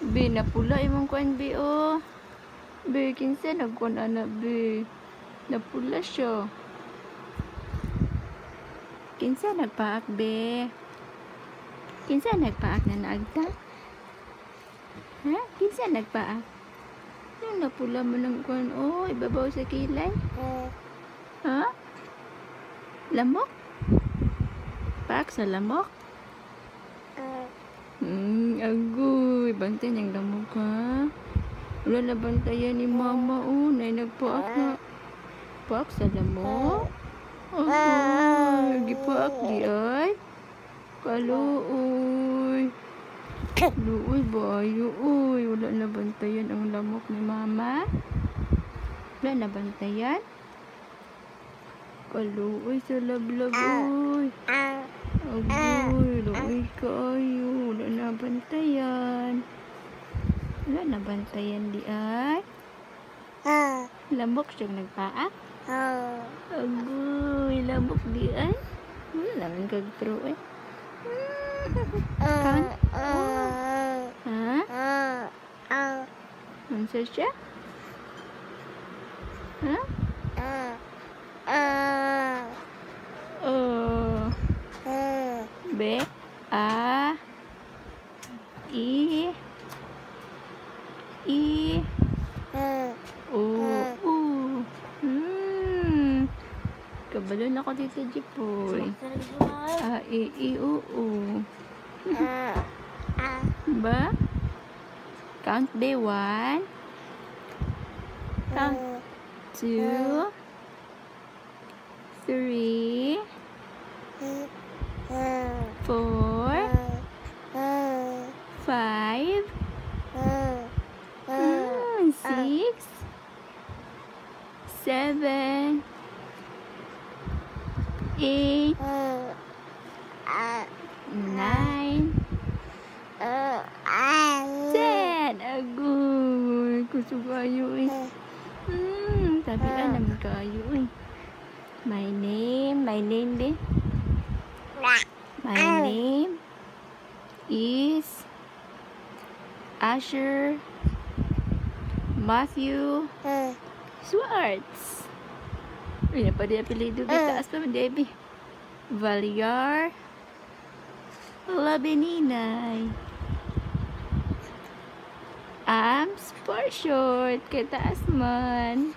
Be, napula imong kuan, be, oh. Be, kinsa nagkuan anak, be. Napula siya. Kinsa nagpaak, be? Kinsa nagpaak na naagta? Ha? Kinsa nagpaak? Nang napula mo ng kuan, oh, ibabaw sa kilay? Ha? Lamok? Paak sa lamok? Agoy, bantay niyang lamok, ha? Wala na bantayan ni mama, oh, na nagpaak na. Paak sa lamok? Agoy, gipaak di ay? Kaluoy. Luoy ba ayo, uy. Wala na bantayan ang lamok ni mama? Wala na bantayan? Kaluoy sa lablab, uy. Agoy, luoy kayo. Wala na bantayan. Wala na bantayan di ay? Lamok siyang nagpaak? Agoy, lamok di ay? Wala naman kag-pro eh. Kan? Ha? Ano siya? Ha? B A I O U. Kabalo na ko dito, Jipoy. A I I O U. Ba? Count B. 1. Count 2, 3, 4, 5, 6, 7, 8, 9, 10. Agoy, kusog kayo eh. Tabian naman kayo eh. My name din. My name is Asher Matthew Swartz. Uy, pa di apelido. Taas pa man, Debbie. Valiar Labeninay. Arms for short. Kay taas man.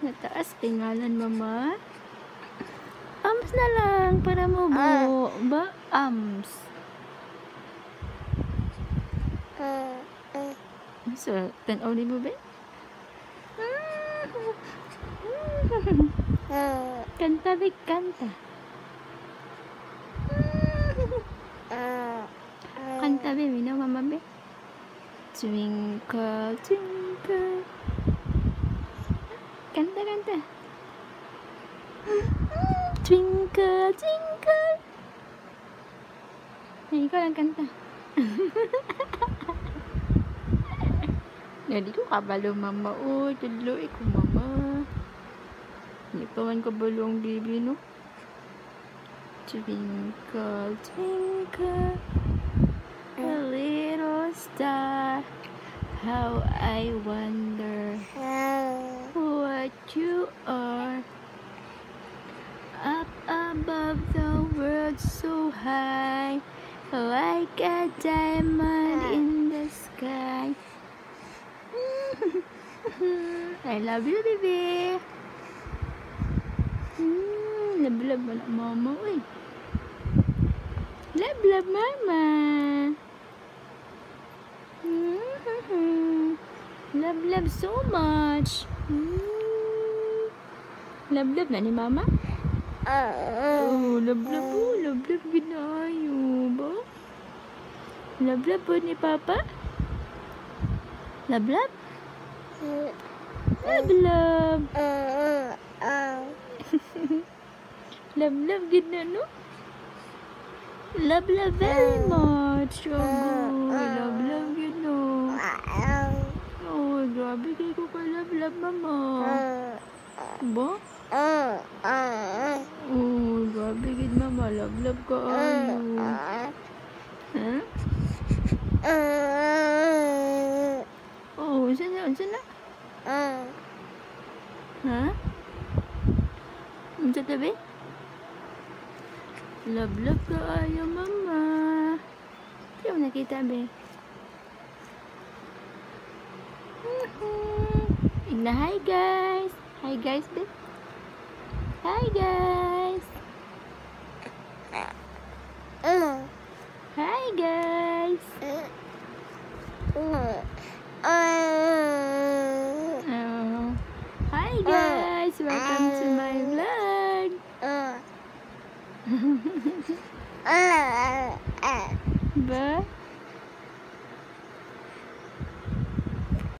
Nataas tingalan, mama. Arms na lang para mo ba? Arms. So, tan-oli mo ba? Kanta, big kanta. Kanta, baby, no, mama, be? Twinkle, twinkle. Kanta. Twinkle, twinkle. Ay, ikaw lang kanta. Jadi ko kabalo, mama. Uy, tudloy ko, mama. Hindi pa man kabalo ang baby, no? Twinkle, twinkle, a little star, how I wonder what you are. Up above the world so high, like a diamond in the sky. I love you, baby. Love anak mama, uy. Love mama. Love so much. Love na ni mama. Oh, love ginayo ba? Love po ni papa. Love. Love gid na, no? Love very much. Oh, love gid, no? Oh, grabe kayo ko ka love mama. Ba? Oh, grabe gid mama. Love ka ano. Ha? katabi? Love ka ayo mama. Sino nakita be? Ina, hi guys. Hi guys be. Hi guys. Hi guys. Hi guys. Welcome to my vlog. Ba?